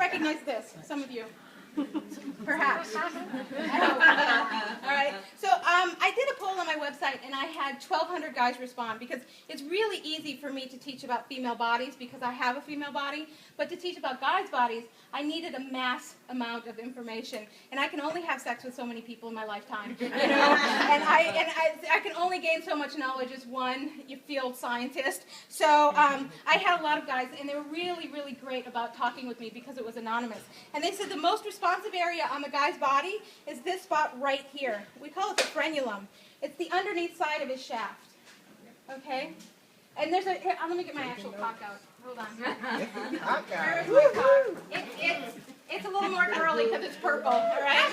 recognize this, some of you. Perhaps. I hope. All right. So I did a poll on my website, and I had 1,200 guys respond, because it's really easy for me to teach about female bodies because I have a female body. But to teach about guys' bodies, I needed a mass amount of information, and I can only have sex with so many people in my lifetime, you know. And I can only gain so much knowledge as one field scientist. So I had a lot of guys, and they were really, really great about talking with me because it was anonymous. And they said the most responsive area on the guy's body is this spot right here. We call it the frenulum. It's the underneath side of his shaft. Okay? And there's a, here, let me get my actual cock out. Hold on. Where is my cock? It's a little more curly because it's purple, all right?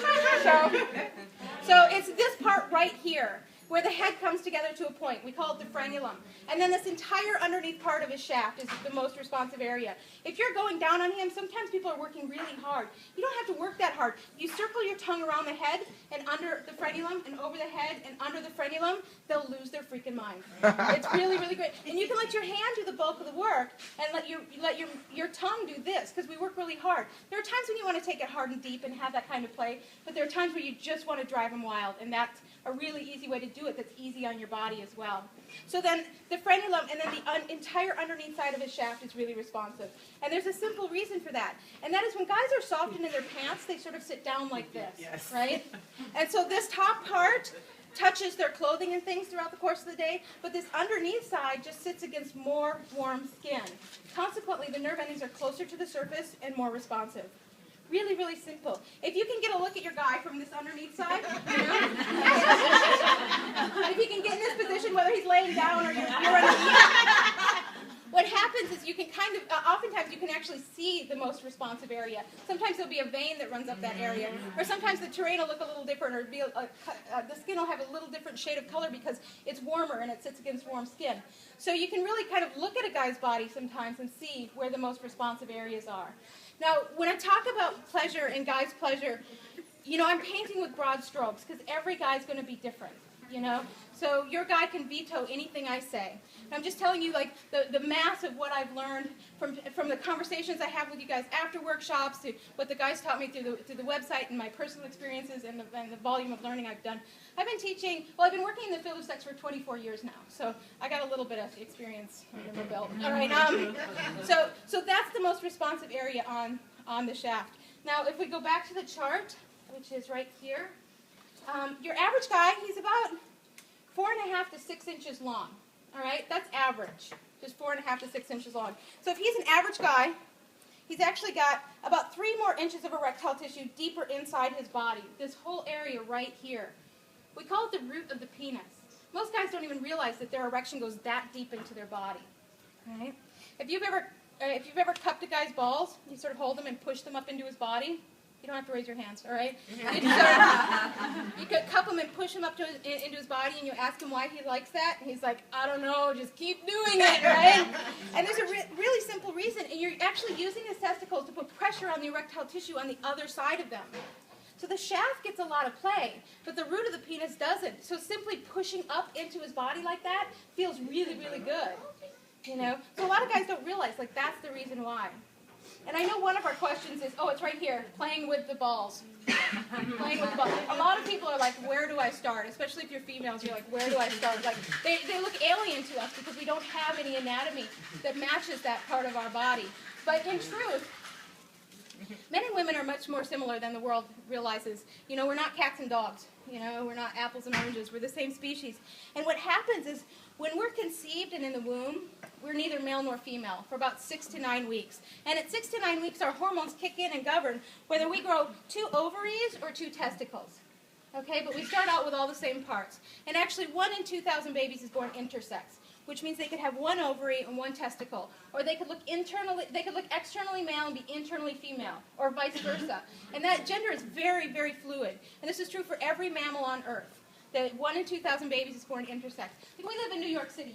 So it's this part right here, where the head comes together to a point. We call it the frenulum. And then this entire underneath part of his shaft is the most responsive area. If you're going down on him, sometimes people are working really hard. You don't have to work that hard. You circle your tongue around the head and under the frenulum and over the head and under the frenulum, they'll lose their freaking mind. It's really, really great. And you can let your hand do the bulk of the work and let your tongue do this, because we work really hard. There are times when you want to take it hard and deep and have that kind of play, but there are times where you just want to drive them wild, and that's a really easy way to do it that's easy on your body as well. So then the frenulum and then the entire underneath side of his shaft is really responsive. And there's a simple reason for that. And that is when guys are softened in their pants, they sort of sit down like this, yes. Right? And so this top part touches their clothing and things throughout the course of the day, but this underneath side just sits against more warm skin. Consequently, the nerve endings are closer to the surface and more responsive. Really, really simple. If you can get a look at your guy from this underneath side, you know, if you can get in this position, whether he's laying down or you're underneath, what happens is you can kind of, oftentimes you can actually see the most responsive area. Sometimes there'll be a vein that runs up that area, or sometimes the terrain will look a little different, or the skin will have a little different shade of color because it's warmer and it sits against warm skin. So you can really kind of look at a guy's body sometimes and see where the most responsive areas are. Now, when I talk about pleasure and guys' pleasure, you know, I'm painting with broad strokes because every guy's going to be different, you know. So your guy can veto anything I say. And I'm just telling you, like, the mass of what I've learned from the conversations I have with you guys after workshops to what the guys taught me through the website and my personal experiences and the volume of learning I've done. I've been teaching, well, I've been working in the field of sex for 24 years now, so I got a little bit of experience under my belt. All right, so that's the most responsive area on the shaft. Now, if we go back to the chart, which is right here, your average guy, he's about 4.5 to 6 inches long. All right, that's average, just 4.5 to 6 inches long. So if he's an average guy, he's actually got about 3 more inches of erectile tissue deeper inside his body, this whole area right here. We call it the root of the penis. Most guys don't even realize that their erection goes that deep into their body. Right? If you've ever cupped a guy's balls, you sort of hold them and push them up into his body. You don't have to raise your hands, all right? You could cup him and push him up to into his body, and you ask him why he likes that, and he's like, I don't know, just keep doing it, right? And there's a really simple reason, and you're actually using his testicles to put pressure on the erectile tissue on the other side of them. So the shaft gets a lot of play, but the root of the penis doesn't. So simply pushing up into his body like that feels really, really good. You know? So a lot of guys don't realize, like, that's the reason why. And I know one of our questions is, oh, it's right here, playing with the balls. Playing with the balls. A lot of people are like, where do I start? Especially if you're females, you're like, where do I start? Like, they look alien to us because we don't have any anatomy that matches that part of our body. But in truth, men and women are much more similar than the world realizes. You know, we're not cats and dogs. You know, we're not apples and oranges. We're the same species. And what happens is when we're conceived and in the womb, we're neither male nor female for about 6 to 9 weeks. And at 6 to 9 weeks, our hormones kick in and govern whether we grow 2 ovaries or 2 testicles. Okay, but we start out with all the same parts. And actually, 1 in 2,000 babies is born intersex, which means they could have 1 ovary and 1 testicle, or they could look externally male and be internally female, or vice versa. And that gender is very, very fluid. And this is true for every mammal on Earth. That 1 in 2,000 babies is born intersex. Like, we live in New York City.